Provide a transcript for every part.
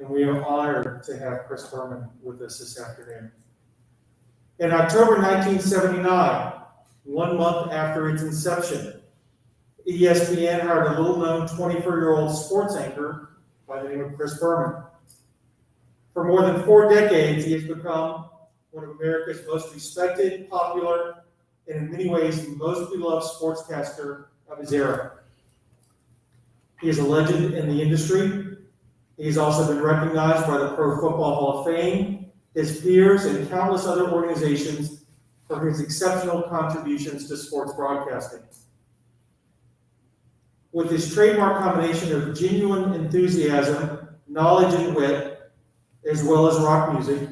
and we are honored to have Chris Berman with us this afternoon. In October 1979, 1 month after its inception, ESPN hired a little-known 24-year-old sports anchor by the name of Chris Berman. For more than 4 decades, he has become one of America's most respected, popular, and in many ways the most beloved sportscaster of his era. He is a legend in the industry. He has also been recognized by the Pro Football Hall of Fame, his peers, and countless other organizations for his exceptional contributions to sports broadcasting. With his trademark combination of genuine enthusiasm, knowledge, and wit, as well as rock music,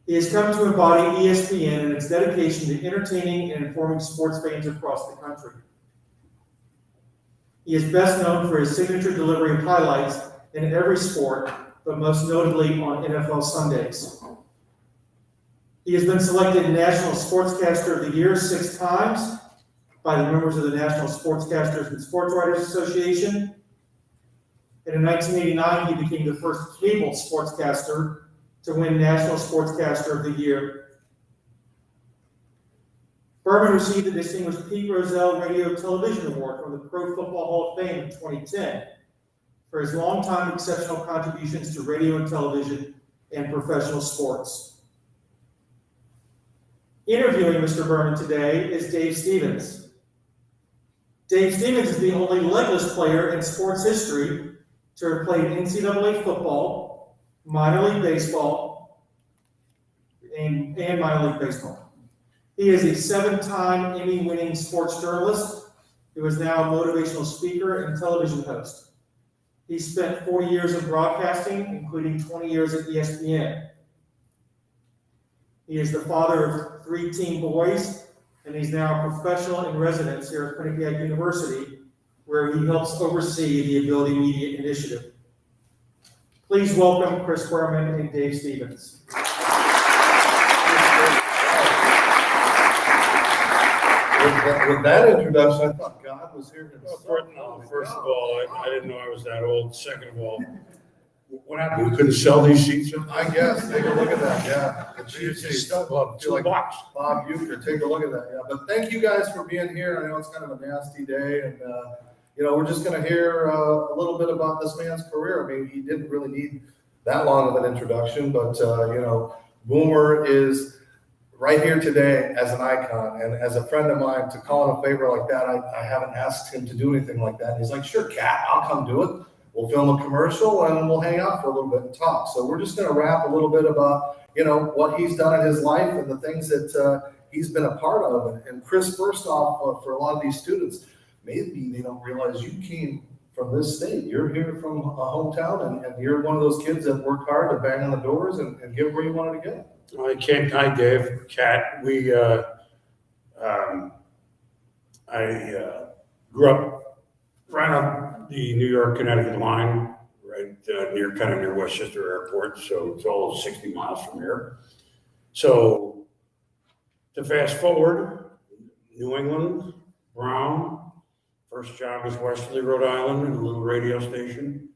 he has come to embody ESPN and its dedication to entertaining and informing sports fans across the country. He is best known for his signature delivery of highlights in every sport, but most notably on NFL Sundays. He has been selected National Sportscaster of the Year 6 times by the members of the National Sportscasters and Sports Writers Association. And in 1989, he became the first cable sportscaster to win National Sportscaster of the Year. Berman received the distinguished Pete Rozelle Radio Television Award from the Pro Football Hall of Fame in 2010 for his longtime exceptional contributions to radio and television and professional sports. Interviewing Mr. Berman today is Dave Stevens. Dave Stevens is the only legless player in sports history to have played NCAA football, minor league baseball, and minor league baseball. He is a 7-time Emmy-winning sports journalist who is now a motivational speaker and television host. He spent 40 years in broadcasting, including 20 years at ESPN. He is the father of 3 teen boys, and he's now a professional in residence here at Quinnipiac University, where he helps oversee the Ability Media Initiative. Please welcome Chris Berman and Dave Stevens. With that introduction, I thought God was here himself. No, first of all, I didn't know I was that old. Second of all, what happened? We couldn't sell these seats? I guess, take a look at that, yeah. The cheap They seats. still love Feel like $2. Bob Euchre, take a look at that, yeah. But thank you guys for being here. I know it's kind of a nasty day, and we're just gonna hear a little bit about this man's career. I mean, he didn't really need that long of an introduction, but Boomer is right here today as an icon, and as a friend of mine, to call in a favor like that, I haven't asked him to do anything like that. And he's like, sure, Cat, I'll come do it. We'll film a commercial and we'll hang out for a little bit and talk. So we're just going to rap a little bit about, what he's done in his life and the things that he's been a part of. And Chris, first off, for a lot of these students, maybe they don't realize you came from this state. You're here from a hometown, and you're one of those kids that worked hard to bang on the doors and get where you wanted to get. Hi, Dave, Cat. I grew up right on the New York, Connecticut line, right near Westchester Airport. So it's all 60 miles from here. So to fast forward, New England, Brown, first job was Westerly, Rhode Island, in a little radio station.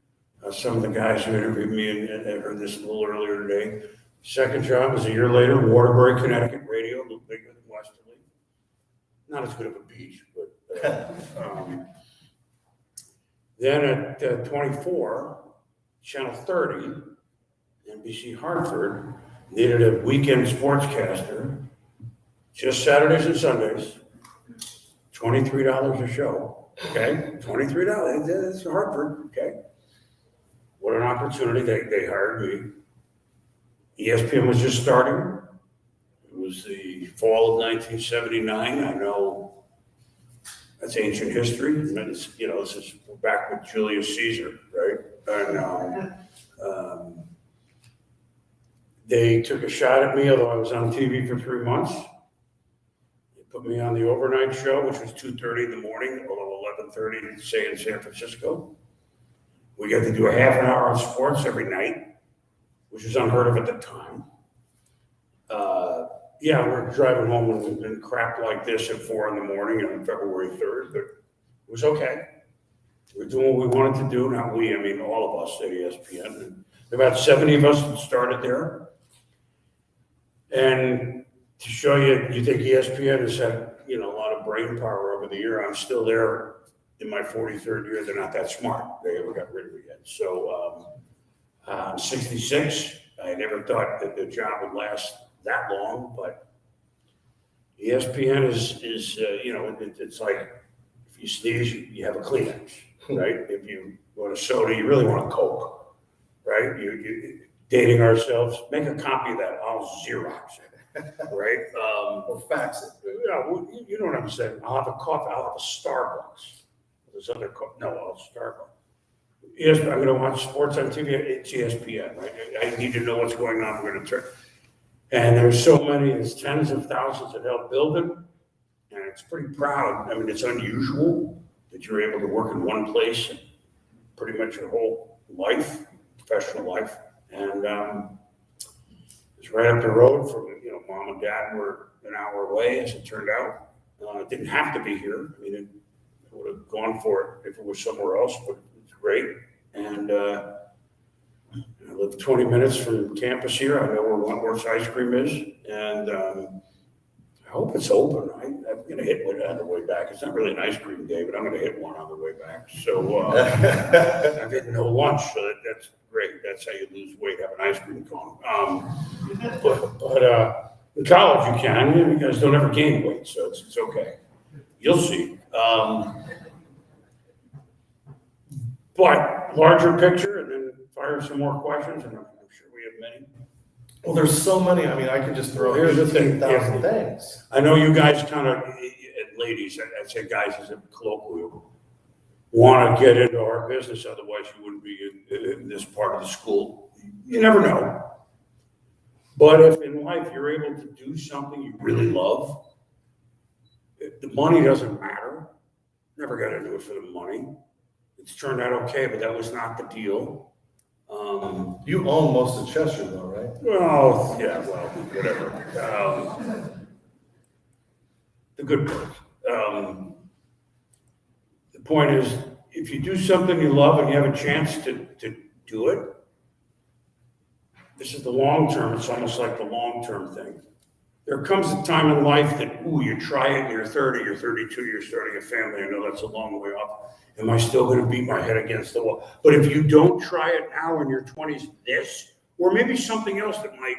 Some of the guys who interviewed me and heard this a little earlier today. Second job was a year later, Waterbury, Connecticut radio, a little bigger than Westerly. Not as good of a beach, but then at 24, Channel 30, NBC Hartford, needed a weekend sportscaster, just Saturdays and Sundays, $23 a show, okay? $23, that's Hartford, okay? What an opportunity, they hired me. ESPN was just starting. It was the fall of 1979. I know that's ancient history. This is back with Julius Caesar, right? And they took a shot at me, although I was on TV for 3 months. They put me on the overnight show, which was 2:30 in the morning, although 11:30, say, in San Francisco. We got to do a half an hour on sports every night, which was unheard of at the time. We're driving home and crap like this at 4 in the morning on February 3rd, but it was okay. We're doing what we wanted to do, not we, I mean all of us at ESPN. And About 70 of us that started there. And to show you, you think ESPN has had, a lot of brain power over the year. I'm still there in my 43rd year. They're not that smart. They haven't got rid of me yet. So I'm 66. I never thought that the job would last that long, but ESPN is it's like if you sneeze, you have a Kleenex, right? If you want a soda, you really want a Coke, right? You dating ourselves, make a copy of that. I'll Xerox it, right? Or fax it. You know what I'm saying? I'll have a coffee. I'll have a Starbucks. There's other I'll have Starbucks. Yes, I'm going to watch sports on TV. It's ESPN, right? I need to know what's going on. I'm going to turn. And there's so many, there's tens of thousands that help build it. And it's pretty proud. I mean, it's unusual that you're able to work in one place pretty much your whole life, professional life. And it's right up the road from, mom and dad were an hour away, as it turned out. It didn't have to be here. I mean, I would have gone for it if it was somewhere else, but it's great. And I live 20 minutes from campus here. I know where Wentworth's ice cream is, and I hope it's open. I'm going to hit one on the way back. It's not really an ice cream day, but I'm going to hit one on the way back. So I've had no lunch, so that's great. That's how you lose weight, have an ice cream cone. But in college you can. You guys don't ever gain weight, so it's okay. You'll see. But larger picture, and then fire some more questions, and I'm sure we have many. Well, there's so many. I mean, I could just throw Here's the thing. 18,000 things. I know you guys kind of, and ladies, I'd say guys as a colloquial, want to get into our business, otherwise you wouldn't be in this part of the school. You never know. But if in life you're able to do something you really love, the money doesn't matter. Never got into it for the money. It's turned out okay, but that was not the deal. You own most of Cheshire, though, right? Well, yeah, well, whatever. The good part. The point is, if you do something you love and you have a chance to do it, this is the long term. It's almost like the long term thing. There comes a time in life that, you try it, and you're 30, you're 32, you're starting a family. I know that's a long way off. Am I still going to beat my head against the wall? But if you don't try it now in your 20s, or maybe something else that might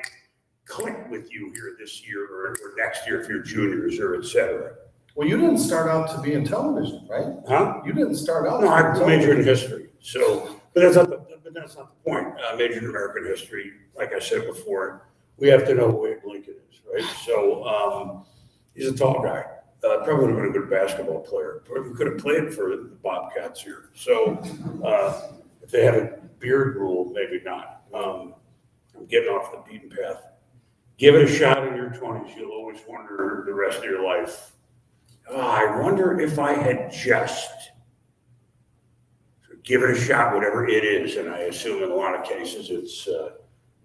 click with you here this year or next year if you're juniors or et cetera. Well, you didn't start out to be in television, right? Huh? You didn't start out. No, I majored in history. So, but that's not the point. I majored in American history. Like I said before, we have to know who Abe Lincoln is, right? So he's a tall guy. Probably would have been a good basketball player. Probably could have played for the Bobcats here. So if they have a beard rule, maybe not. I'm getting off the beaten path. Give it a shot in your 20s. You'll always wonder the rest of your life. I wonder if I had just. So give it a shot, whatever it is. And I assume in a lot of cases it's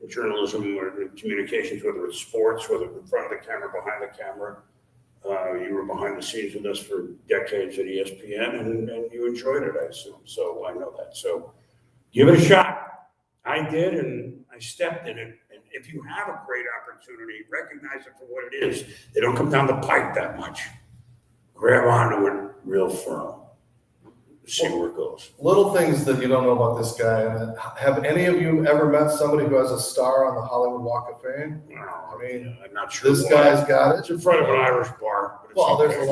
journalism or communications, whether it's sports, whether it's in front of the camera, behind the camera. You were behind the scenes with us for decades at ESPN, and you enjoyed it, I assume. So I know that. So give it a shot. I did, and I stepped in it. And if you have a great opportunity, recognize it for what it is. They don't come down the pipe that much. Grab onto it real firm. See where it goes. Little things that you don't know about this guy. Have any of you ever met somebody who has a star on the Hollywood Walk of Fame? No, I mean, I'm not sure. this guy's got It's it. in front of an Irish bar. But it's Well, okay. there's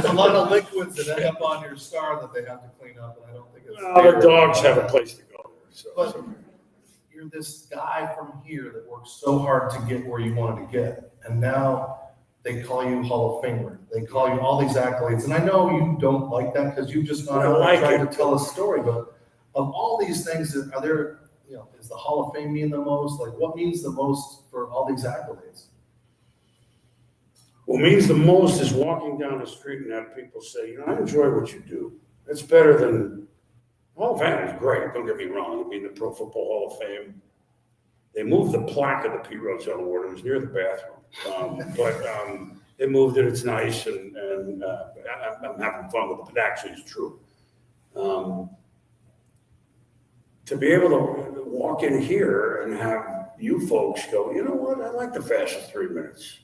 a lot of liquids that end up on your star that they have to clean up, and I don't think it's. Well, the dogs have a place to go there. So. But you're this guy from here that worked so hard to get where you wanted to get, and now they call you Hall of Famer. They call you all these accolades, and I know you don't like that because you've just not trying to tell a story. But of all these things, are there? Is the Hall of Fame mean the most? Like, what means the most for all these accolades? What means the most is walking down the street and have people say, I enjoy what you do. That's better than Hall of Fame is great. Don't get me wrong. I mean, the Pro Football Hall of Fame. They moved the plaque of the Pete Rozelle Award. It was near the bathroom. But they moved it. It's nice, and I'm having fun with it. But actually, it's true. To be able to, walk in here and have you folks go, you know what, I like the fastest 3 minutes.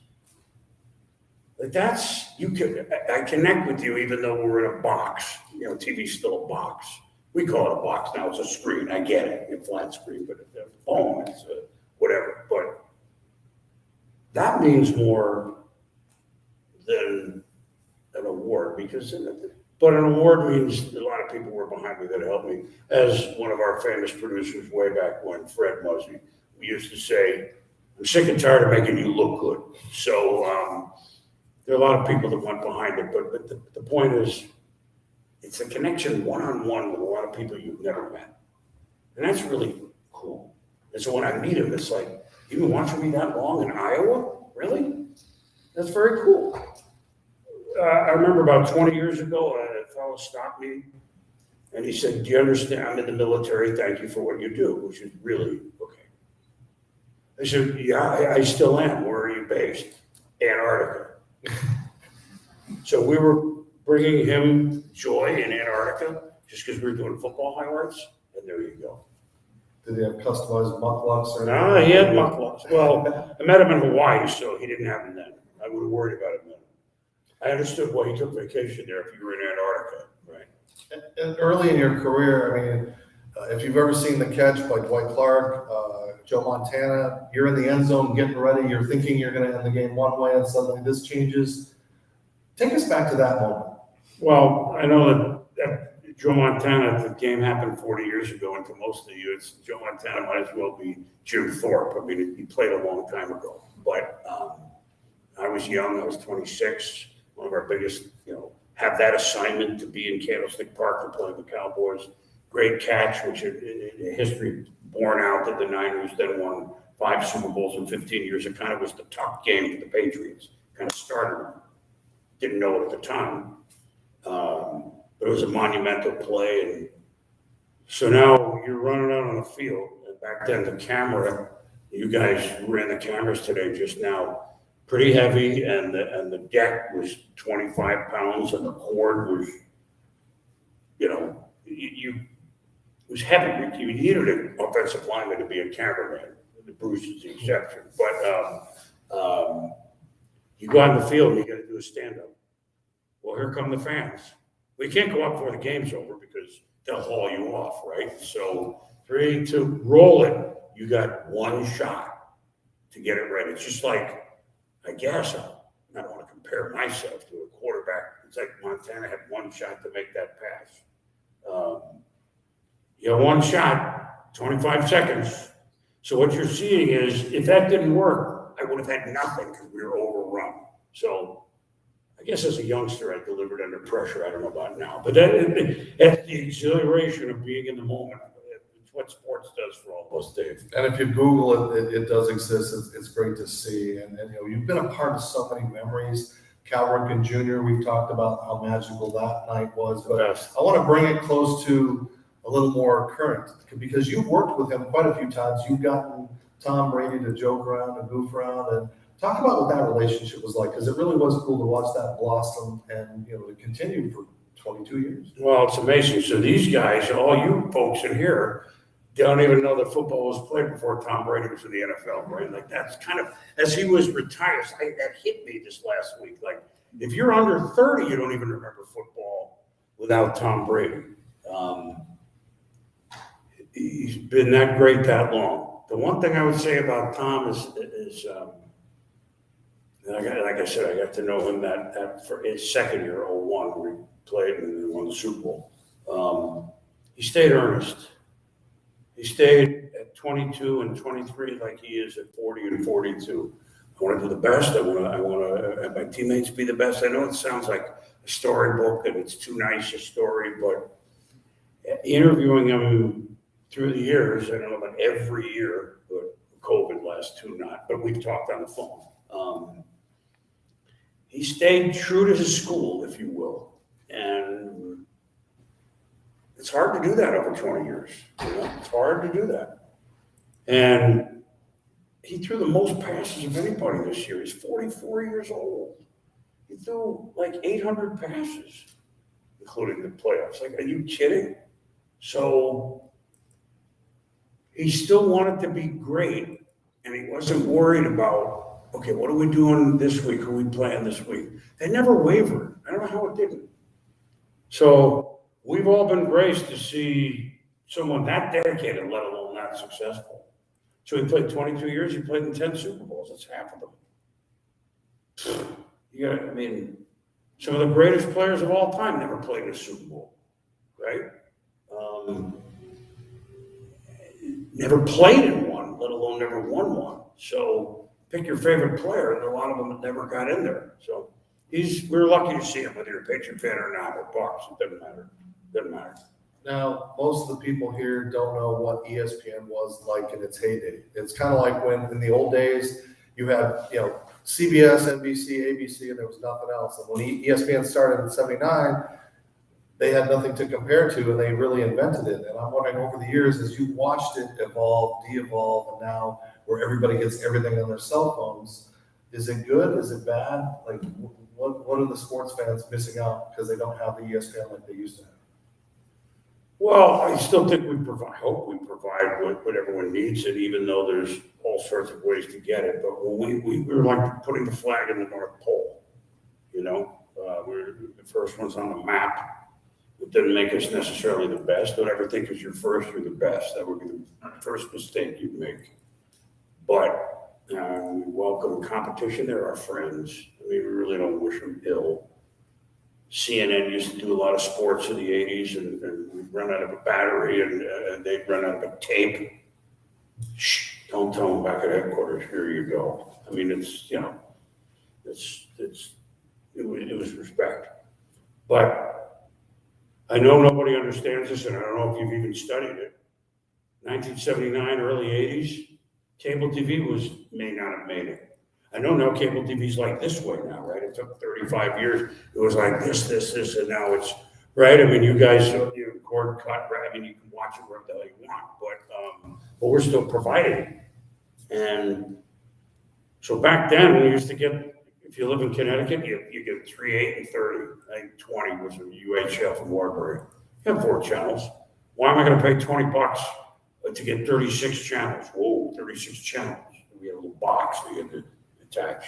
Like I connect with you even though we're in a box. You know, TV's still a box. We call it a box now, it's a screen, I get it, a flat screen, but a phone, it's whatever. But that means more than an award, but an award means a lot of people were behind me that helped me. As one of our famous producers way back when, Fred Muzzy, we used to say, I'm sick and tired of making you look good. So there are a lot of people that went behind it, but the point is, it's a connection one-on-one with a lot of people you've never met. And that's really cool. And so when I meet him, it's like, you've been watching me that long in Iowa? Really? That's very cool. I remember about 20 years ago, a fellow stopped me and he said, do you understand? I'm in the military. Thank you for what you do, which is really okay. I said, yeah, I still am. Where are you based? Antarctica. So we were bringing him joy in Antarctica just because we were doing football highlights. And there you go. Did he have customized mucklucks or No, he had mucklucks. Well, I met him in Hawaii, so he didn't have them then. I would have worried about him then. I understood why he took vacation there if you were in Antarctica, right? And early in your career, I mean, if you've ever seen the catch by Dwight Clark, Joe Montana, you're in the end zone getting ready, you're thinking you're going to end the game one way and suddenly this changes. Take us back to that moment. Well, I know that Joe Montana, the game happened 40 years ago, and to most of you, it's Joe Montana might as well be Jim Thorpe. I mean, he played a long time ago. But I was young, I was 26. One of our biggest, have that assignment to be in Candlestick Park to play the Cowboys. Great catch, which in history borne out that the Niners then won 5 Super Bowls in 15 years. It kind of was the tough game for the Patriots. Kind of started, didn't know it at the time. But it was a monumental play. And so now you're running out on the field. And back then, the camera, you guys ran the cameras today just now, pretty heavy, and the deck was 25 pounds, and the cord was, it was heavy. You needed an offensive lineman to be a cameraman. The Bruce is the exception. But you go on the field and you got to do a stand-up. Well, here come the fans. We can't go up before the game's over because they'll haul you off, right? So 3, 2, roll it. You got one shot to get it right. It's just like, I guess, I don't want to compare myself to a quarterback. It's like Montana had one shot to make that pass. You have one shot, 25 seconds. So what you're seeing is, if that didn't work, I would have had nothing because we were overrun. So I guess as a youngster, I delivered under pressure. I don't know about now. But that's the exhilaration of being in the moment. It's what sports does for all of us, Dave. And if you Google it, it does exist. It's great to see. And you've been a part of so many memories. Cal Ripken Jr., we've talked about how magical that night was. But I want to bring it close to a little more current, because you've worked with him quite a few times. You've gotten Tom Brady to joke around and goof around, and talk about what that relationship was like, because it really was cool to watch that blossom and it continued for 22 years. Well, it's amazing. So these guys, all you folks in here, don't even know that football was played before Tom Brady was in the NFL, right? Like, that's kind of, as he was retired, that hit me this last week. Like, if you're under 30, you don't even remember football without Tom Brady. He's been that great that long. The one thing I would say about Tom is like I said, I got to know him that for his second year, 01, where he played and won the Super Bowl. He stayed earnest. He stayed at 22 and 23 like he is at 40 and 42. I want to do the best. I want to have my teammates be the best. I know it sounds like a storybook and it's too nice a story, but interviewing him through the years, I don't know about every year, but COVID last 2 not, but we've talked on the phone. He stayed true to his school, if you will, and it's hard to do that over 20 years. It's hard to do that. And he threw the most passes of anybody this year. He's 44 years old. He threw like 800 passes, including the playoffs. Like, are you kidding? So he still wanted to be great, and he wasn't worried about, okay, what are we doing this week? Who are we playing this week? They never wavered. I don't know how it didn't. So we've all been graced to see someone that dedicated, let alone that successful. So he played 22 years. He played in 10 Super Bowls. That's half of them. You got, I mean, some of the greatest players of all time never played in a Super Bowl, right? Never played in one, let alone never won one. So pick your favorite player, and a lot of them have never got in there. So we're lucky to see him, whether you're a Patriot fan or not, or Bucks, it doesn't matter. Doesn't matter. Now, most of the people here don't know what ESPN was like in its heyday. It's kind of like when in the old days you had, CBS, NBC, ABC, and there was nothing else. And when ESPN started in '79, they had nothing to compare to, and they really invented it. And I'm wondering, over the years, as you've watched it evolve, de-evolve, and now where everybody gets everything on their cell phones, is it good? Is it bad? Like, what are the sports fans missing out because they don't have the ESPN like they used to have? Well, I still think I hope we provide what everyone needs, and even though there's all sorts of ways to get it, but we're like putting the flag in the North Pole, we're the first ones on the map. It doesn't make us necessarily the best. Don't ever think as you're first, you're the best. That would be the first mistake you'd make. But we welcome competition. They're our friends. I mean, we really don't wish them ill. CNN used to do a lot of sports in the 80s, and we'd run out of a battery, and they'd run out of a tape. Shh, don't tell them back at headquarters, here you go. I mean, it was respect. But I know nobody understands this, and I don't know if you've even studied it. 1979, early 80s, cable TV may not have made it. I know now cable TV's like this way now, right? It took 35 years. It was like this, and now it's, right? I mean, you guys, you record, cut, right? I mean, you can watch it wherever the hell you want, but we're still providing it. And so back then, we used to get, if you live in Connecticut, you get 3, 8, and 30. I think 20 was a UHF in Waterbury. You have 4 channels. Why am I going to pay $20 to get 36 channels? Whoa, 36 channels. We had a little box we had to attach.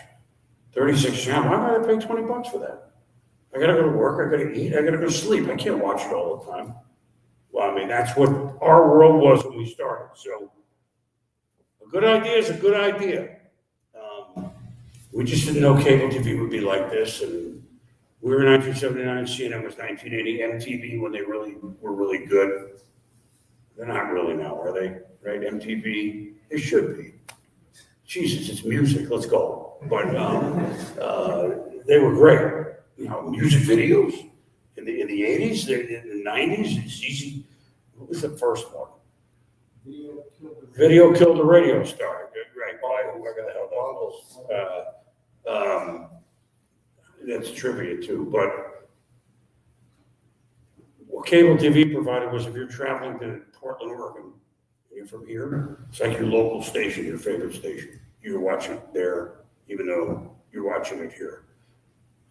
36 channels. Why am I going to pay $20 for that? I got to go to work. I got to eat. I got to go to sleep. I can't watch it all the time. Well, I mean, that's what our world was when we started. So a good idea is a good idea. We just didn't know cable TV would be like this, and we were in 1979, CNN was 1980, MTV when they were really good. They're not really now, are they? Right? MTV, they should be. Jesus, it's music, let's go. But they were great. Music videos in the 80s, in the 90s, it's easy. What was the first one? Video Killed the Radio Star. Right, boy, whoever the hell that was. That's trivia too, but what cable TV provided was if you're traveling to Portland, Oregon, you're from here, it's like your local station, your favorite station. You're watching it there, even though you're watching it here.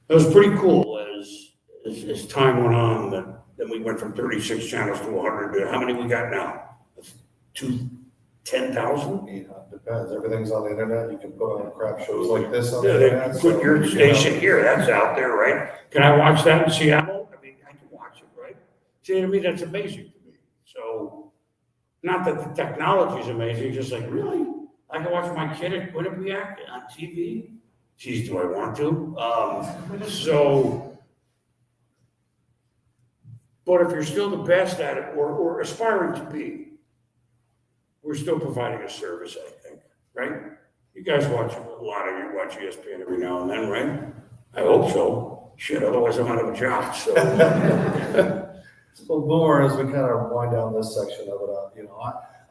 It was pretty cool as time went on, then we went from 36 channels to 100. How many we got now? 10,000? Yeah, it depends. Everything's on the internet. You can put on crap shows like this on the They internet. put your station here, that's out there, right? Can I watch that in Seattle? I mean, I can watch it, right? See, to me, that's amazing to me. So, not that the technology is amazing, just like, really? I can watch my kid at Quinnipiac on TV? Geez, do I want to? But if you're still the best at it, or aspiring to be, we're still providing a service, I think, right? You guys watch, a lot of you watch ESPN every now and then, right? I hope so. Shit, otherwise I'm out of a job, so. So, Boomer, as we kind of wind down this section of it,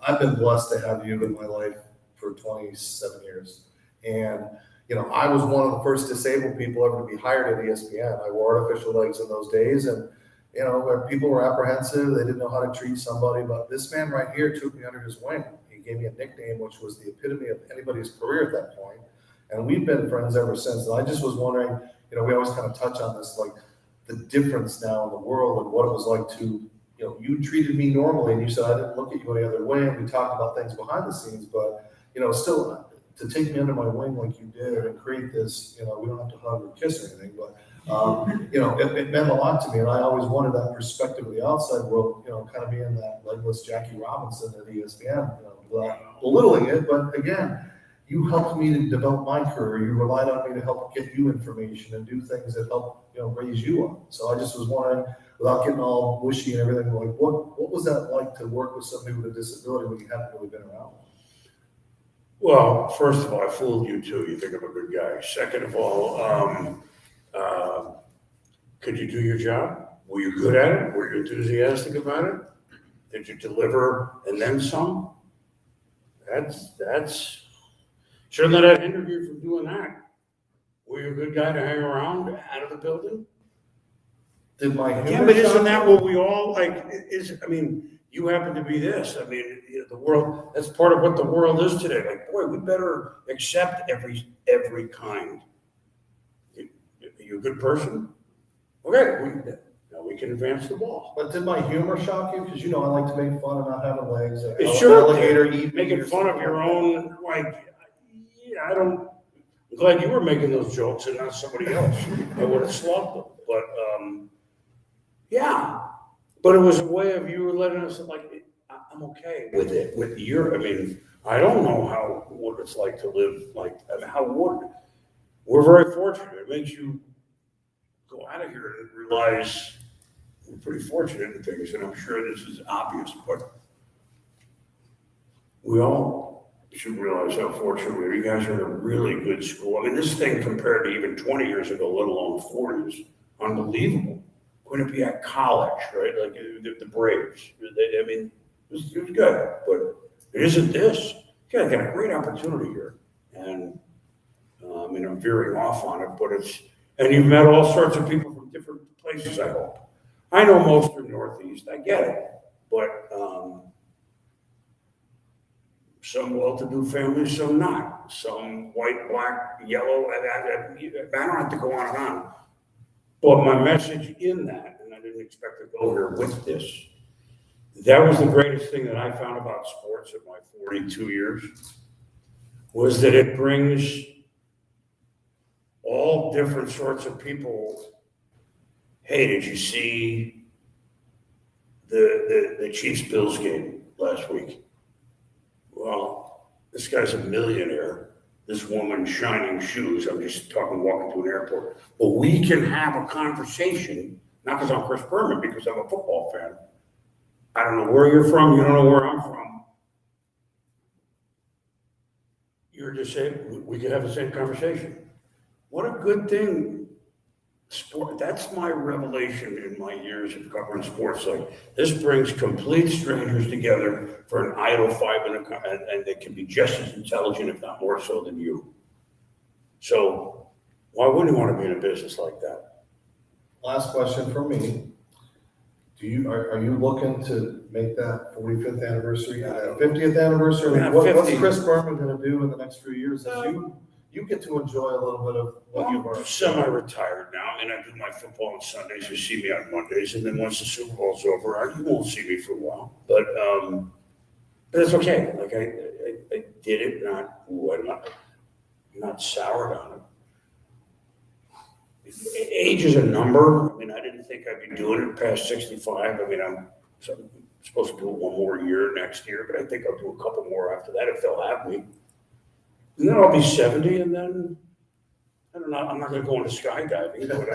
I've been blessed to have you in my life for 27 years. And, I was one of the first disabled people ever to be hired at ESPN. I wore artificial legs in those days, and where people were apprehensive, they didn't know how to treat somebody, but this man right here took me under his wing. He gave me a nickname, which was the epitome of anybody's career at that point. And we've been friends ever since. And I just was wondering, we always kind of touch on this, like the difference now in the world and what it was like to you treated me normally, and you said I didn't look at you any other way, and we talked about things behind the scenes, but, still, to take me under my wing like you did and create this, we don't have to hug or kiss or anything, but, it meant a lot to me, and I always wanted that perspective of the outside world, kind of being that legless Jackie Robinson at ESPN, without belittling it, but again, you helped me to develop my career. You relied on me to help get you information and do things that help, raise you up. So I just was wondering, without getting all wishy and everything, like what was that like to work with somebody with a disability when you haven't really been around? Well, first of all, I fooled you too. You think I'm a good guy. Second of all, could you do your job? Were you good at it? Were you enthusiastic about it? Did you deliver and then some? That's shouldn't that have hindered you from doing that? Were you a good guy to hang around out of the building? Did my Yeah, but isn't that what we all like? You happen to be this. The world. That's part of what the world is today. Like, boy, we better accept every kind. Are you a good person? Okay, now we can advance the ball. But did my humor shock you? Because I like to make fun of not having legs. Sure, alligator making fun of your own. I'm glad you were making those jokes and not somebody else. I would have slugged them. But but it was a way of you letting us I'm okay with it. I don't know what it's like to live we're very fortunate. It makes you go out of here and realize we're pretty fortunate in things, and I'm sure this is obvious, but we all should realize how fortunate we are. You guys are in a really good school. This thing compared to even 20 years ago, let alone 40, is unbelievable. Going to be at college, right? Like the Braves. It was good, but it isn't this. You got a great opportunity here, and I'm veering off on it, but and you've met all sorts of people from different places. I hope. I know most are Northeast. I get it, but some well-to-do families, some not. Some white, black, yellow. I don't have to go on and on. But my message in that, and I didn't expect to go here with this, that was the greatest thing that I found about sports in my 42 years, was that it brings all different sorts of people. Hey, did you see the Chiefs-Bills game last week? Well, this guy's a millionaire. This woman shining shoes. I'm just talking walking to an airport. But we can have a conversation, not because I'm Chris Berman, because I'm a football fan. I don't know where you're from. You don't know where I'm from. You're just saying we could have the same conversation. What a good thing. Sport. That's my revelation in my years of covering sports. Like, this brings complete strangers together for an idle 5 minute, and they can be just as intelligent, if not more so, than you. So, why wouldn't you want to be in a business like that? Last question from me. Are you looking to make that 45th anniversary, 50th anniversary? What's Chris Berman going to do in the next few years? You get to enjoy a little bit of what you've already. I'm semi-retired now, and I do my football on Sundays. You see me on Mondays, and then once the Super Bowl's over, you won't see me for a while. But it's okay. Like I did it. I'm not soured on it. Age is a number. I didn't think I'd be doing it past 65. I'm supposed to do it one more year next year, but I think I'll do a couple more after that if they'll have me. And then I'll be 70, and then I don't know. I'm not going to go into skydiving, but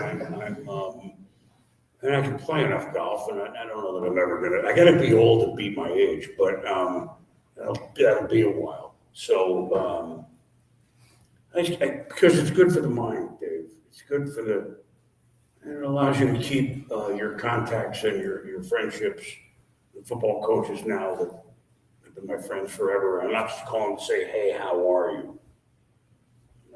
and I can play enough golf, and I don't know that I'm ever going to. I got to be old to beat my age, but that'll be a while. So because it's good for the mind, Dave. It's good for and it allows you to keep your contacts and your friendships. The football coaches now that have been my friends forever. I'm not just calling to say, hey, how are you?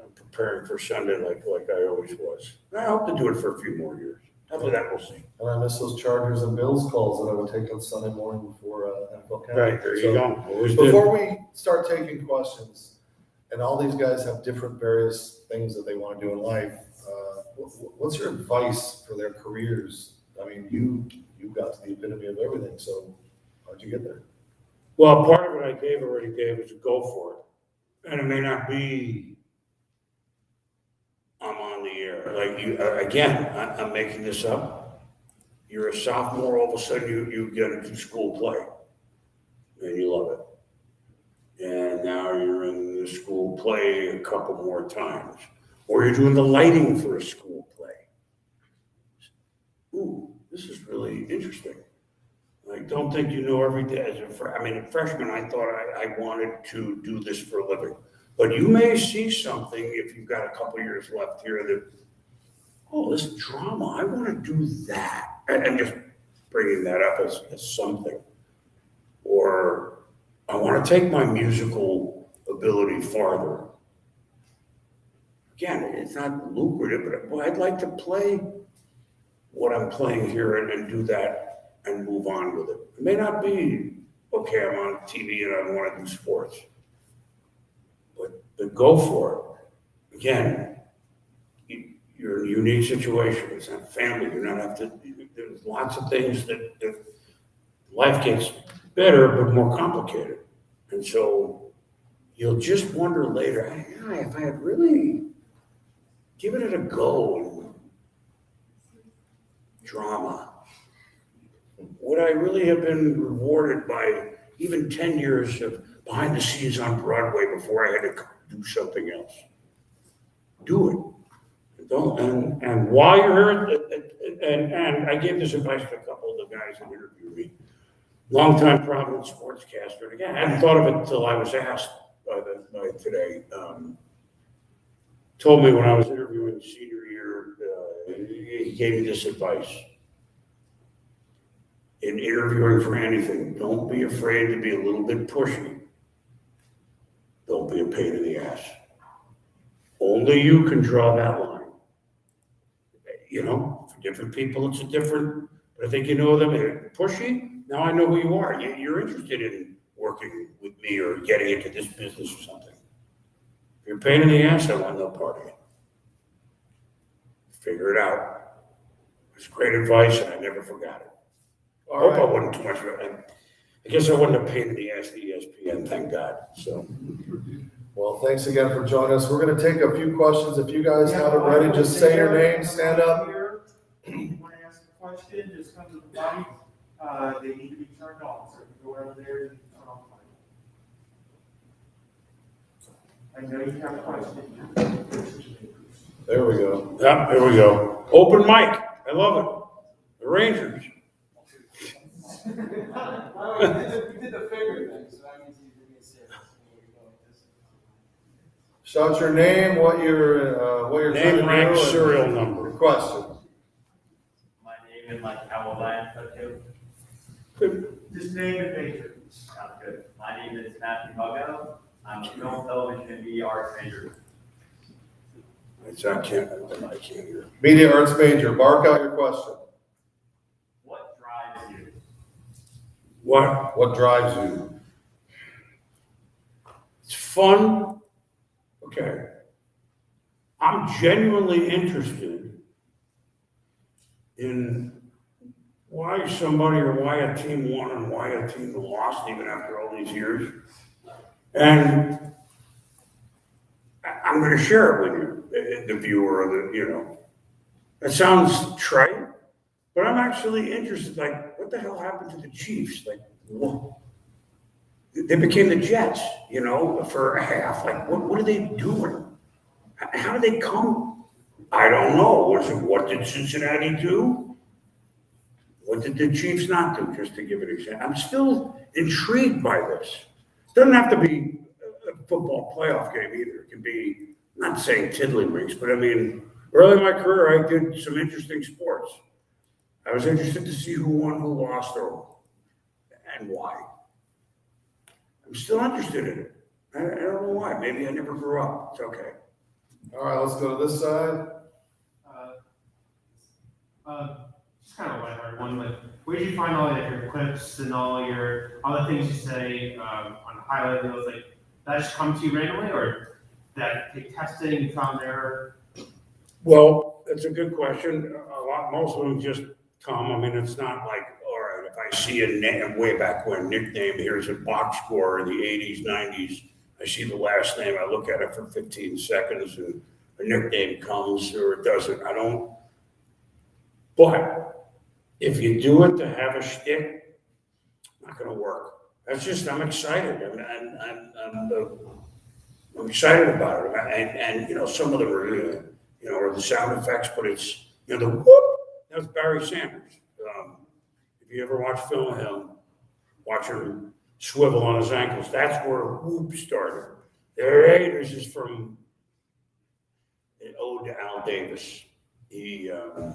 I'm preparing for Sunday like I always was. I hope to do it for a few more years. After that, we'll see. And I miss those Chargers and Bills calls that I would take on Sunday morning before NFL camp. Right, there you go. Before we start taking questions, and all these guys have different various things that they want to do in life, what's your advice for their careers? you got to the epitome of everything, so how'd you get there? Well, part of it I already gave is a go for it. And it may not be I'm on the air. Like you, again, I'm making this up. You're a sophomore, all of a sudden you get into school play and you love it. And now you're in the school play a couple more times. Or you're doing the lighting for a school play. Ooh, this is really interesting. I don't think you know every day as a freshman, I thought I wanted to do this for a living. But you may see something if you've got a couple years left here that, oh, this drama, I want to do that. And just bringing that up as something. Or I want to take my musical ability farther. Again, it's not lucrative, but boy, I'd like to play what I'm playing here and do that and move on with it. It may not be, okay, I'm on TV and I want to do sports. But go for it. Again, you're in a unique situation. It's not family. You're not have to, there's lots of things that life gets better, but more complicated. And so you'll just wonder later, if I had really given it a go and drama, would I really have been rewarded by even 10 years of behind the scenes on Broadway before I had to do something else? Do it. Don't, and while you're here, and I gave this advice to a couple of the guys that interviewed me, longtime Providence sportscaster. And again, I hadn't thought of it until I was asked by today. Told me when I was interviewing senior year, he gave me this advice. In interviewing for anything, don't be afraid to be a little bit pushy. Don't be a pain in the ass. Only you can draw that line. You know, for different people, it's a different, but I think you know them. Pushy, now I know who you are. You're interested in working with me or getting into this business or something. If you're a pain in the ass, I want no part of it. Figure it out. It's great advice, and I never forgot it. I hope I wasn't too much of it. I guess I wasn't a pain in the ass to ESPN, thank God. So, Well, thanks again for joining us. We're going to take a few questions. If you guys have it ready, just say your name, stand up. If you want to ask a question, just come to the mic. They need to be turned on, so you go over there and turn on the mic. I know you have a question. There we go. yeah, there we go. Open mic. I love it. The Rangers. You did the finger thing, so that means you're being serious. Shout your name, what you're Name, trying rank, to do, and serial your number. question. My name and like how old I am, too. Good. Just name and major. Sounds good. My name is Matthew Huggo. I'm a film, television, and media arts major. I can't hear. Media arts major, bark out your question. What drives you? What? Drives you? It's fun. Okay. I'm genuinely interested in why somebody or why a team won and why a team lost even after all these years. And I'm going to share it with you, the viewer, it sounds trite, but I'm actually interested, like, what the hell happened to the Chiefs? Like, what? They became the Jets, for a half. Like, what are they doing? How did they come? I don't know. What did Cincinnati do? What did the Chiefs not do? Just to give an example. I'm still intrigued by this. It doesn't have to be a football playoff game either. It can be, not saying tiddlywinks, but I mean, early in my career, I did some interesting sports. I was interested to see who won, who lost, and why. I'm still interested in it. I don't know why. Maybe I never grew up. It's okay. All right, let's go to this side. Just kind of a lighthearted one, but where did you find all your clips and all the things you say on highlight reels? Like, that just come to you randomly, or that take testing and trial and error? Well, that's a good question. Most of them just come. I mean, it's not like, all right, if I see a name way back when nickname, here's a box score in the 80s, 90s. I see the last name, I look at it for 15 seconds and a nickname comes or it doesn't. I don't. But if you do it to have a shtick, not going to work. That's just, I'm excited. I'm excited about it. And, you know, some of them are, you know, are the sound effects, but it's, you know, the whoop, that's Barry Sanders. If you ever watch film of him, watch him swivel on his ankles. That's where whoop started. The Raiders is from an ode to Al Davis. He and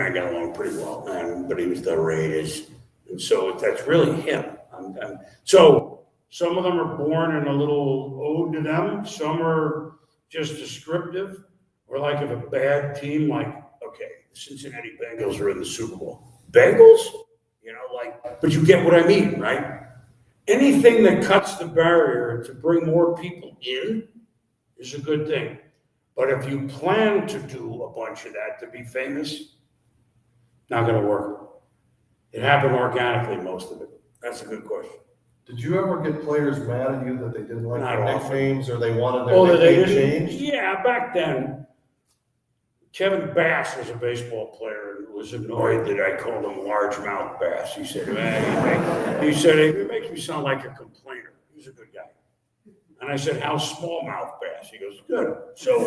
I got along pretty well, but he was the Raiders. And so that's really him. So some of them are born in a little ode to them. Some are just descriptive, or like if a bad team, like, okay, the Cincinnati Bengals are in the Super Bowl. Bengals? You know, like, but you get what I mean, right? Anything that cuts the barrier to bring more people in is a good thing. But if you plan to do a bunch of that to be famous, not going to work. It happened organically, most of it. That's a good question. Did you ever get players mad at you that they didn't like Not their often. nicknames or they wanted Oh, their that they nickname didn't? changed? Yeah, back then, Kevin Bass was a baseball player and was annoyed that I called him largemouth Bass. He said, it makes me sound like a complainer. He's a good guy. And I said, how's smallmouth bass? He goes, good. So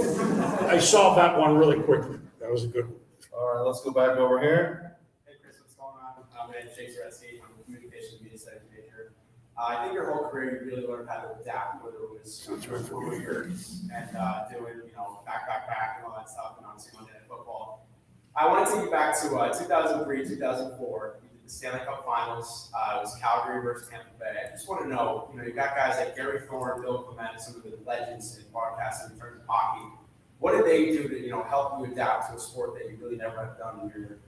I solved that one really quickly. That was a good one. All right, let's go back over here. Hey Chris, what's going on? My name is Chase Retsky. I'm a communications media studies major. I think your whole career you really learned how to adapt, whether it was That's right for me here. and doing, you know, back and all that stuff, and obviously Monday Night Football. I want to take you back to 2003, 2004. You did the Stanley Cup Finals. It was Calgary versus Tampa Bay. I just want to know, you got guys like Gary Thorne, Bill Clement, some of the legends in broadcasting in terms of hockey. What did they do to, help you adapt to a sport that you really never have done in your,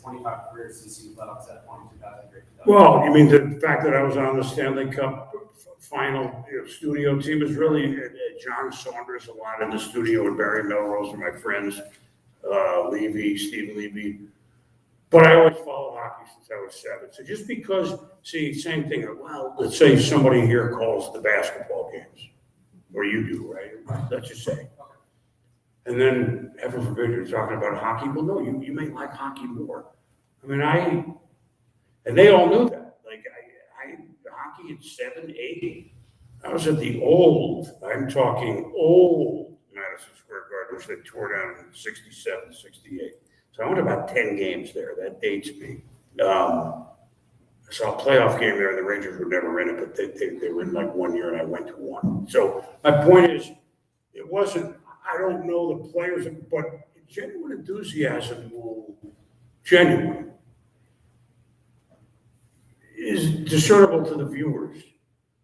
25 careers since you led up to that point in 2003? Well, you mean the fact that I was on the Stanley Cup final studio team is really John Saunders, a lot in the studio, and Barry Melrose are my friends, Steve Levy. But I always followed hockey since I was 7. So just because, same thing. Well, let's say somebody here calls the basketball games, or you do, right? Let's just say. And then, heaven forbid, you're talking about hockey. Well, no, you may like hockey more. I mean, and they all knew that. Like, hockey at 7, 8. I was at the I'm talking old Madison Square Garden, which they tore down in 67, 68. So I went about 10 games there. That dates me. I saw a playoff game there, and the Rangers were never in it, but they were in like 1 year, and I went to one. So my point is, it wasn't, I don't know the players, but genuine enthusiasm is discernible to the viewers.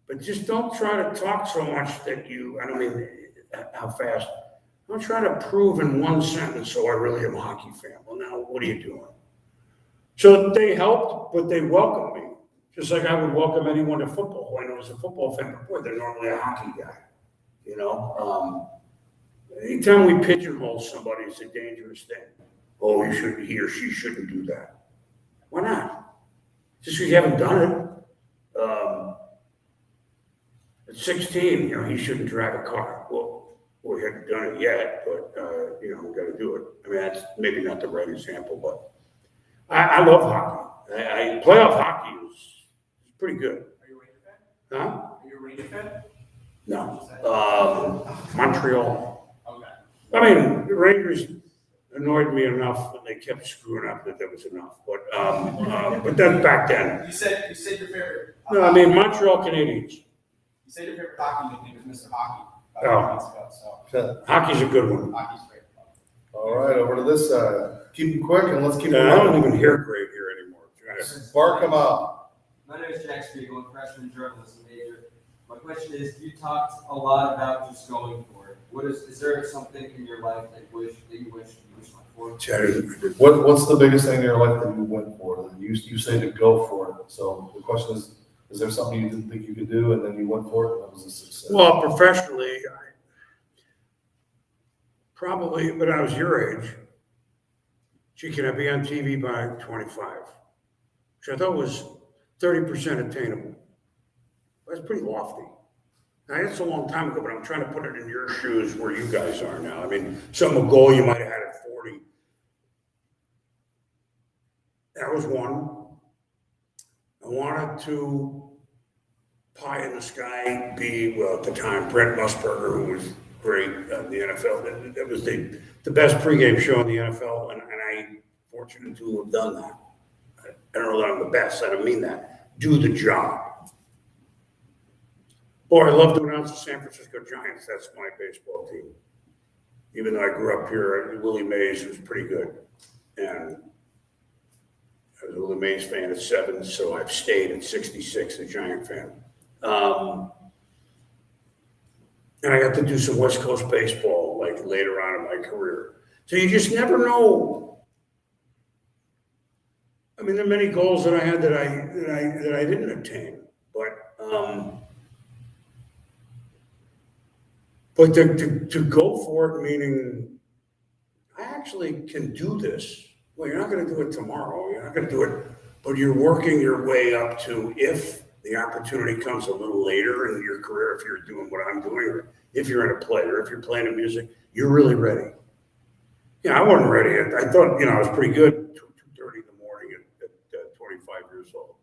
But just don't try to talk so much that I don't mean how fast. Don't try to prove in one sentence, so I really am a hockey fan. Well, now, what are you doing? So they helped, but they welcomed me. Just like I would welcome anyone to football who I know is a football fan, but boy, they're normally a hockey guy. Anytime we pigeonhole somebody, it's a dangerous thing. Oh, he or she shouldn't do that. Why not? Just because you haven't done it. At 16, he shouldn't drive a car. Well, we haven't done it yet, but, we got to do it. I mean, that's maybe not the right example, but I love hockey. Playoff hockey is pretty good. Are you a Ranger fan? Huh? Are you a Ranger fan? No. Montreal. Okay. I mean, the Rangers annoyed me enough that they kept screwing up that was enough. But that's back then. You said your favorite. No, I mean, Montreal Canadiens. You said your favorite hockey nickname was Mr. Hockey. Oh. Months ago, Okay. Hockey's a good one. hockey's great. All right, over to this side. Keep it quick and let's keep it I don't moving. even hear great here anymore. Barkham up. My name is Jack Spiegel, I'm a freshman journalism major. My question is, you talked a lot about just going for it. Is there something in your life that you wish you went for? What's the biggest thing in your life that you went for? That you say to go for it. So the question is there something you didn't think you could do and then you went for it and that was a success? Well, professionally, probably when I was your age, gee, can I be on TV by 25? Which I thought was 30% attainable. That's pretty lofty. Now, that's a long time ago, but I'm trying to put it in your shoes where you guys are now. I mean, some goal you might have had at 40. That was one. I wanted to pie in the sky be, well, at the time, Brent Musburger, who was great in the NFL. That was the best pregame show in the NFL, and I'm fortunate to have done that. I don't know that I'm the best. I don't mean that. Do the job. Boy, I love to announce the San Francisco Giants. That's my baseball team. Even though I grew up here, Willie Mays was pretty good. And I was a Willie Mays fan at 7, so I've stayed at 66, a Giant fan. And I got to do some West Coast baseball like later on in my career. So you just never know. I mean, there are many goals that I had that I didn't attain, but to go for it, meaning I actually can do this. Well, you're not going to do it tomorrow. You're not going to do it, but you're working your way up to, if the opportunity comes a little later in your career, if you're doing what I'm doing, or if you're in a play, or if you're playing in music, you're really ready. Yeah, I wasn't ready. I thought, I was pretty good. 2:30 in the morning at 25 years old.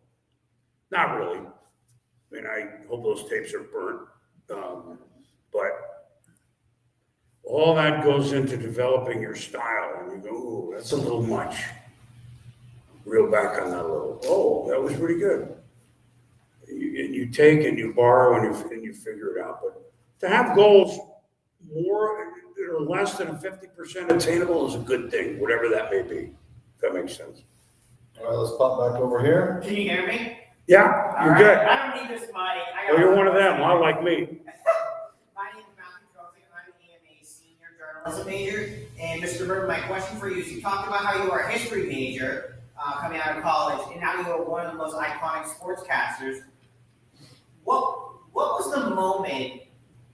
Not really. I mean, I hope those tapes are burnt. But all that goes into developing your style, and you go, "Ooh, that's a little much." Reel back on that a little. Oh, that was pretty good. You take and you borrow and you figure it out. But to have goals more or less than a 50% attainable is a good thing, whatever that may be. If that makes sense. All right, let's pop back over here. Can you hear me? Yeah, All you're right. good. I don't need this mic. Well, you're one of them, not like me. My name is Matthew Trozic, and I am a senior journalism major. And Mr. Berman, my question for you is, you talked about how you were a history major coming out of college, and now you are one of the most iconic sportscasters. What was the moment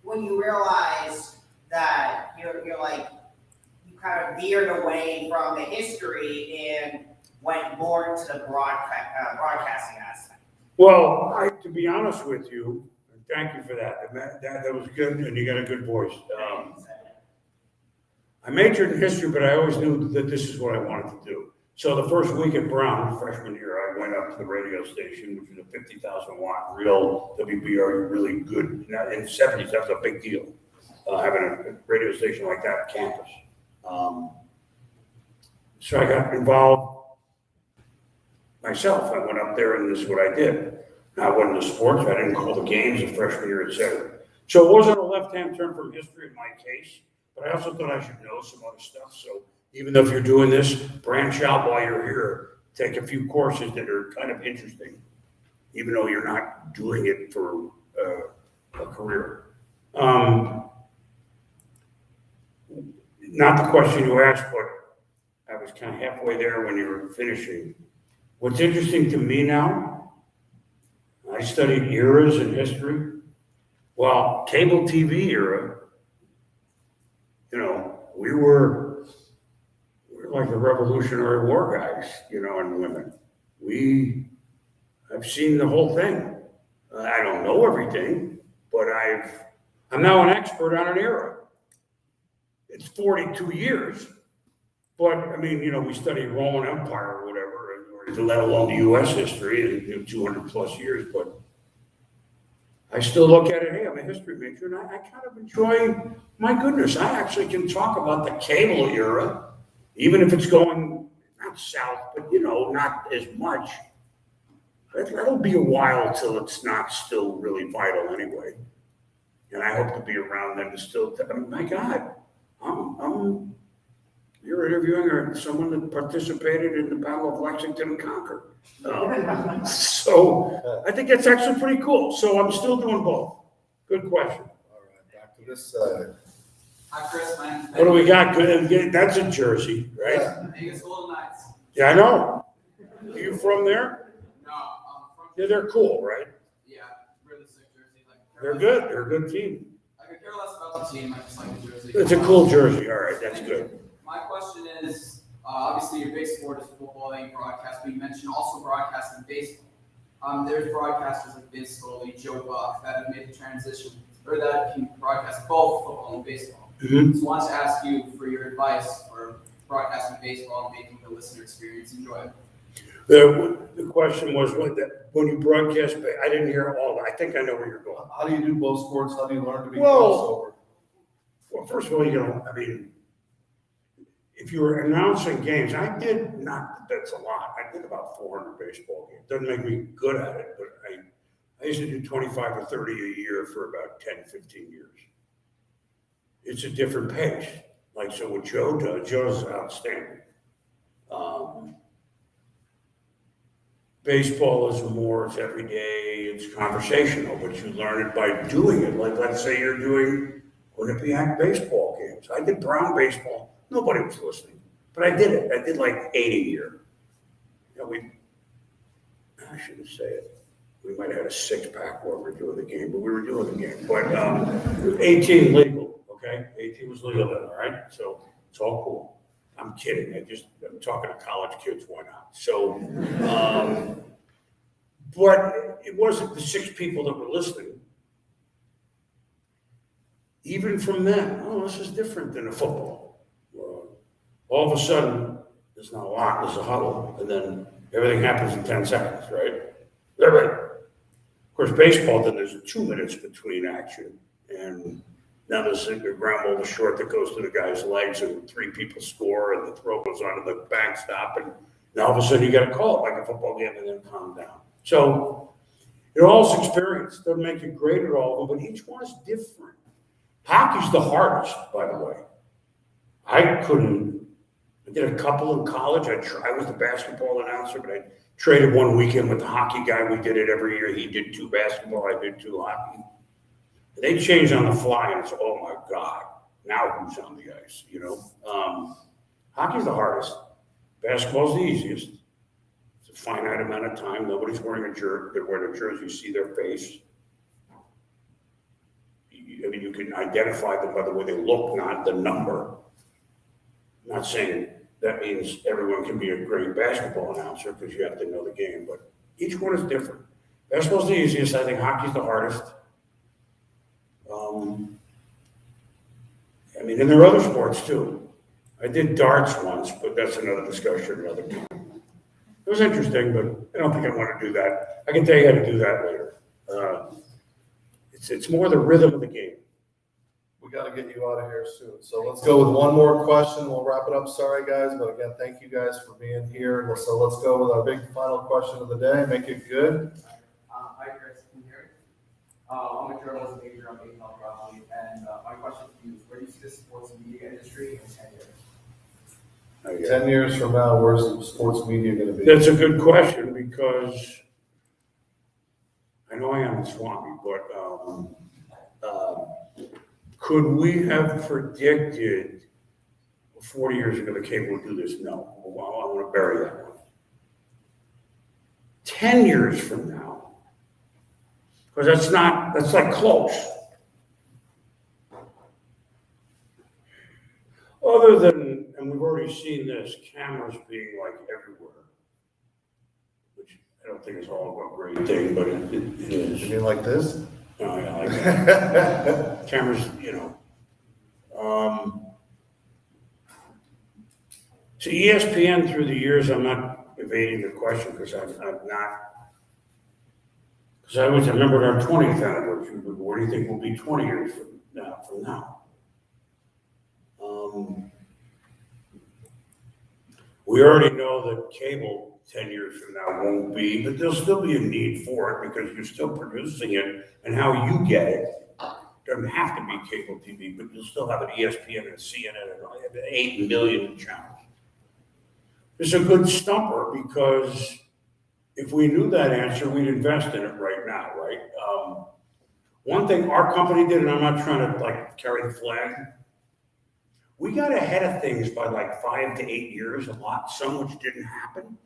when you realized that you're like, you kind of veered away from the history and went more into the broadcasting aspect? Well, to be honest with you, thank you for that. That was good, and you got a good voice. I majored in history, but I always knew that this is what I wanted to do. So the first week at Brown, freshman year, I went up to the radio station, which was a 50,000 watt, real WBR, really good. Now, in the 70s, that was a big deal, having a radio station like that on campus. So I got involved myself. I went up there, and this is what I did. Now, I wasn't in sports. I didn't call the games the freshman year, etc. So it wasn't a left-hand turn from history in my case, but I also thought I should know some other stuff. So even though if you're doing this, branch out while you're here. Take a few courses that are kind of interesting, even though you're not doing it for a career. Not the question you asked, but I was kind of halfway there when you were finishing. What's interesting to me now, I studied eras in history. Well, cable TV era, we were like the Revolutionary War guys, and women. I've seen the whole thing. I don't know everything, but I'm now an expert on an era. It's 42 years, but I mean, we studied Roman Empire or whatever, or let alone the U.S. history in 200 plus years, but I still look at it, hey, I'm a history major, and I kind of enjoy, my goodness, I actually can talk about the cable era, even if it's going, not south, but, not as much. That'll be a while till it's not still really vital anyway. And I hope to be around then to still, my God, you're interviewing someone that participated in the Battle of Lexington and Concord. So I think that's actually pretty cool. So I'm still doing both. Good question. All right, back to this side. Hi, Chris. My name's What do we got? Good. That's in Jersey, right? Yeah. Vegas Golden Knights. Yeah, I know. Are you from there? No, I'm from. Yeah, they're cool, right? Yeah, really sick jersey. They're good. They're a good team. I could care less about the team. I just like the jersey. It's a cool jersey. All right, that's good. My question is, Obviously, your big sport is football and broadcast, but you mentioned also broadcasting baseball. There's broadcasters like Vince Scully, Joe Buck that have made the transition, or that can broadcast both football and baseball. Mhm. So I want to ask you for your advice for broadcasting baseball and making the listener experience enjoyable. The question was when you broadcast, I didn't hear all of it. I think I know where you're going. How do you do both sports? How do you learn to be Well- crossover? Well, first of all, I mean, if you were announcing games, I did not, that's a lot. I did about 400 baseball games. Doesn't make me good at it, but I used to do 25 or 30 a year for about 10, 15 years. It's a different pace. Like, so what Joe does, Joe's outstanding. Baseball is more, it's every day, it's conversational, but you learn it by doing it. Like, let's say you're doing Quinnipiac baseball games. I did Brown baseball. Nobody was listening, but I did it. I did like 8 a year. You know, I shouldn't say it. We might have had a 6-pack while we were doing the game, but we were doing the game. But 18 legal, okay? 18 was legal then, all right? So it's all cool. I'm kidding. I'm talking to college kids. Why not? So, but it wasn't the 6 people that were listening. Even from them, oh, this is different than a football. All of a sudden, there's not a lot, there's a huddle, and then everything happens in 10 seconds, right? Right. Of course, baseball, then there's 2 minutes between action, and now there's a ground ball to short that goes to the guy's legs, and 3 people score, and the throw goes onto the backstop, and now all of a sudden you got to call it like a football game and then calm down. So it all's experience. Doesn't make you great at all of them, but each one is different. Hockey's the hardest, by the way. I did a couple in college. I was the basketball announcer, but I traded one weekend with the hockey guy. We did it every year. He did 2 basketball, I did 2 hockey. They change on the fly, and it's, oh my God, now who's on the ice, you know? Hockey's the hardest. Basketball's the easiest. It's a finite amount of time. Nobody's wearing a jersey. They're wearing a jersey. You see their face. I mean, you can identify them by the way they look, not the number. I'm not saying that means everyone can be a great basketball announcer because you have to know the game, but each one is different. Basketball's the easiest. I think hockey's the hardest. I mean, and there are other sports too. I did darts once, but that's another discussion another time. It was interesting, but I don't think I want to do that. I can tell you how to do that later. It's more the rhythm of the game. We got to get you out of here soon. So let's go with one more question. We'll wrap it up. Sorry, guys. But again, thank you guys for being here. So let's go with our big final question of the day. Make it good. Hi, Chris. Can you hear me? I'm a journalism major. I'm being held roughly. And my question to you is, where do you see the sports media industry in 10 years? 10 years from now, where's the sports media going to be? That's a good question because I know I am swampy, but could we have predicted 40 years ago the cable would do this? No. Well, I want to bury that one. 10 years from now, because that's like close. Other than, and we've already seen this, cameras being like everywhere, which I don't think is all a great thing, but it is. You mean like this? No, yeah, like that. Cameras, you know. So ESPN through the years, I'm not evading the question because I'm not. Because I always remembered our 20th anniversary, but what do you think will be 20 years from now? We already know that cable 10 years from now won't be, but there'll still be a need for it because you're still producing it, and how you get it doesn't have to be cable TV, but you'll still have an ESPN and CNN and 8 million channels. It's a good stumper because if we knew that answer, we'd invest in it right now, right? One thing our company did, and I'm not trying to like carry the flag, we got ahead of things by like 5 to 8 years, a lot, some which didn't happen.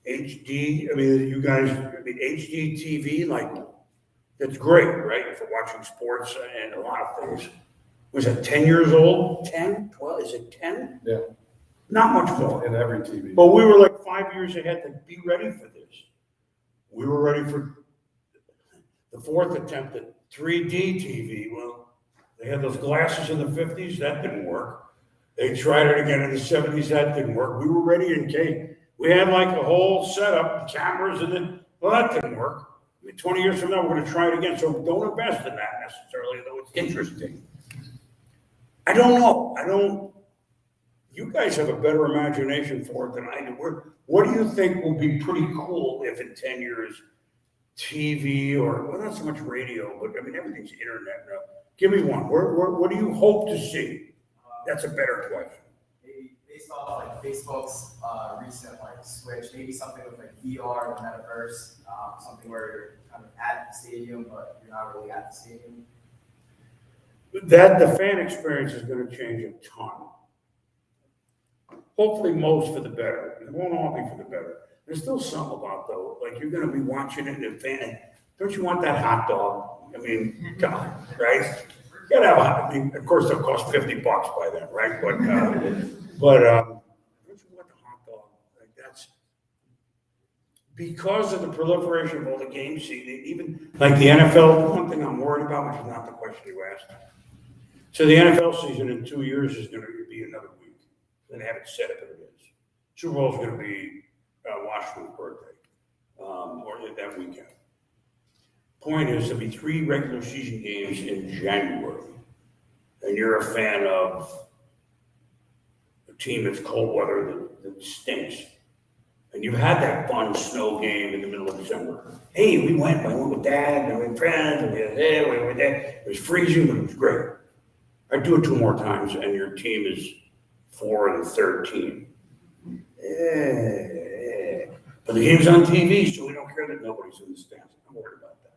HD, I mean, you guys, HD TV, like, that's great, right? For watching sports and a lot of things. Was it 10 years old? 10, 12, is it 10? Yeah. Not much more. in every TV. But we were like 5 years ahead to be ready for this. We were ready for the fourth attempt at 3D TV. Well, they had those glasses in the 50s, that didn't work. They tried it again in the 70s, that didn't work. We were ready in case. We had like a whole setup, cameras, and then, well, that didn't work. I mean, 20 years from now, we're gonna try it again. So don't invest in that necessarily, though it's interesting. I don't know. You guys have a better imagination for it than I do. What do you think will be pretty cool if in 10 years TV or, well, not so much radio, but I mean, everything's internet now. Give me one. What do you hope to see? That's a better question. Maybe based off like Facebook's recent like switch, maybe something with like VR, the metaverse, something where you're kind of at the stadium, but you're not really at the stadium. The fan experience is going to change a ton. Hopefully most for the better. It won't all be for the better. There's still some about though, like you're going to be watching it and fan. Don't you want that hot dog? I mean, come on, right? You gotta have I mean, of course, they'll cost $50 by then, right? But don't you want the hot dog? Like that's because of the proliferation of all the games. See, even like the NFL. One thing I'm worried about, which is not the question you asked. So the NFL season in 2 years is going to be another week. Then they have it set up as it is. Super Bowl is going to be Washington's birthday, or that weekend. Point is, there'll be 3 regular season games in January, and you're a fan of a team that's cold weather that stinks, and you've had that fun snow game in the middle of December. Hey, we went with Dad, and we had friends, and we were there. It was freezing, but it was great. I'd do it 2 more times, and your team is 4-13. But the game's on TV, so we don't care that nobody's in the stands. I'm worried about that.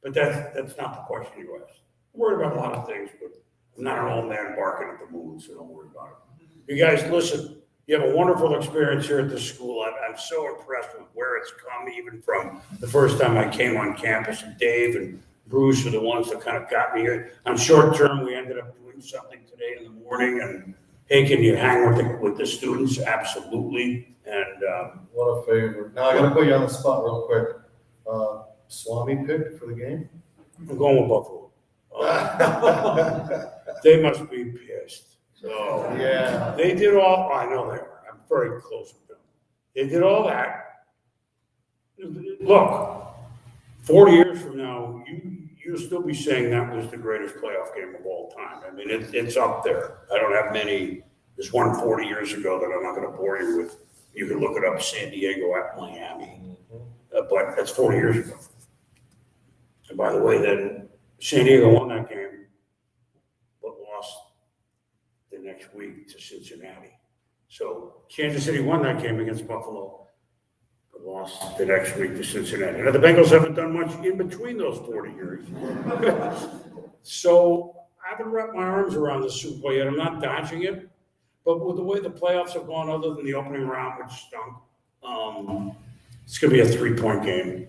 But that's not the question you asked. I'm worried about a lot of things, but I'm not an old man barking at the moon, so don't worry about it. You guys, listen, you have a wonderful experience here at the school. I'm so impressed with where it's come, even from the first time I came on campus. And Dave and Bruce are the ones that kind of got me here. On short term, we ended up doing something today in the morning, and hey, can you hang with the students? Absolutely. And What a favor. Now I gotta put you on the spot real quick. Swami pick for the game? I'm going with Buffalo. They must be pissed. So Yeah. they did all. I know they are. I'm very close with them. They did all that. Look, 40 years from now, you'll still be saying that was the greatest playoff game of all time. I mean, it's up there. I don't have many. There's one 40 years ago that I'm not going to bore you with. You can look it up, San Diego at Miami. But that's 40 years ago. And by the way, then San Diego won that game, but lost the next week to Cincinnati. So Kansas City won that game against Buffalo, but lost the next week to Cincinnati. Now the Bengals haven't done much in between those 40 years. So I haven't wrapped my arms around the Super Bowl yet. I'm not dodging it. But with the way the playoffs have gone, other than the opening round, which stunk, it's going to be a 3-point game.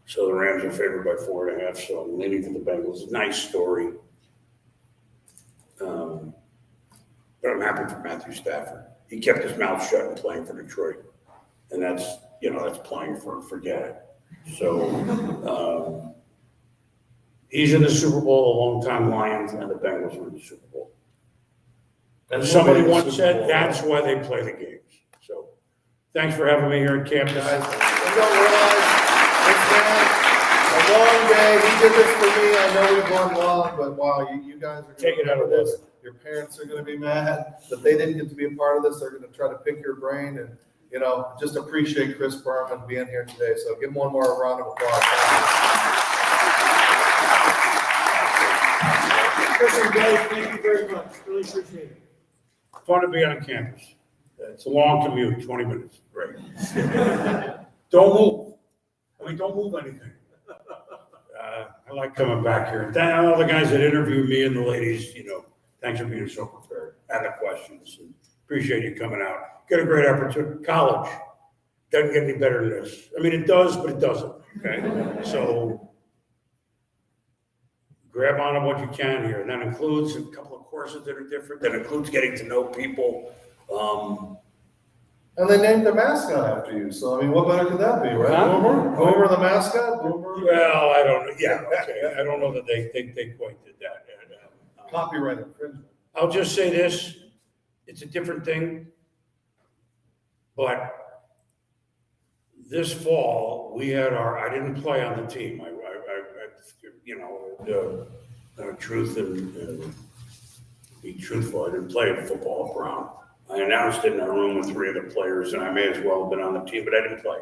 So the Rams are favored by 4.5. So I'm leaning to the Bengals. Nice story. But I'm happy for Matthew Stafford. He kept his mouth shut and playing for Detroit. And that's playing for forget it. So he's in the Super Bowl, a long-time Lions, and the Bengals are in the Super Bowl. And somebody once said that's why they play the games. So thanks for having me here at campus. Guys, you don't realize it's been a long day. He did this for me. I know we've gone long, but wow, you guys are Take it out of this. this. Your parents are going to be mad that they didn't get to be a part of this. They're going to try to pick your brain and, just appreciate Chris Berman being here today. So give him one more round of applause. Chris and Dave, thank you very much. Really appreciate it. Fun to be on campus. It's a long commute, 20 minutes. Great. Don't move. Don't move anything. I like coming back here. All the guys that interviewed me and the ladies, thanks for being so prepared and the questions. And appreciate you coming out. Get a great opportunity. College doesn't get any better than this. It does, but it doesn't. Okay. So grab on to what you can here. And that includes a couple of courses that are different. That includes getting to know people And they named their mascot after you, so I mean, what better could that be, right? Huh? Boomer the mascot, Boomer? Well, I don't, yeah, okay, I don't know that they quite did that. Copyright infringement. I'll just say this, it's a different thing. But this fall, we had I didn't play on the team. You know, truth and be truthful, I didn't play football at Brown. I announced it in a room with 3 other players, and I may as well have been on the team, but I didn't play.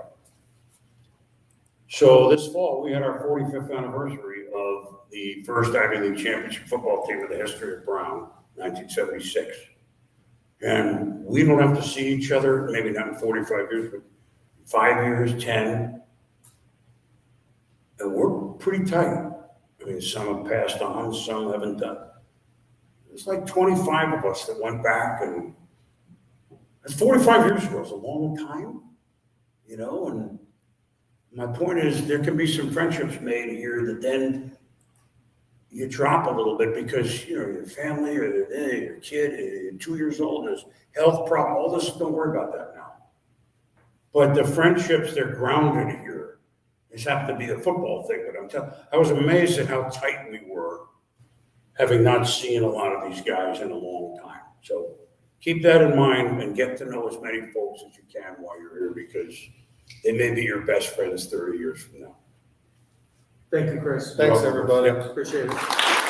So this fall, we had our 45th anniversary of the first Ivy League championship football team in the history of Brown, 1976. And we don't have to see each other, maybe not in 45 years, but 5 years, 10. And we're pretty tight. I mean, some have passed on, some haven't done. There's like 25 of us that went back, and that's 45 years ago. It's a long time, you know, and my point is there can be some friendships made here that then you drop a little bit because, you know, your family or your kid, you're 2 years old, there's health problem, all this, don't worry about that now. But the friendships, they're grounded here. This happened to be the football thing, but I was amazed at how tight we were, having not seen a lot of these guys in a long time. So keep that in mind and get to know as many folks as you can while you're here, because they may be your best friends 30 years from now. Thank you, Chris. Thanks, everybody. Appreciate it.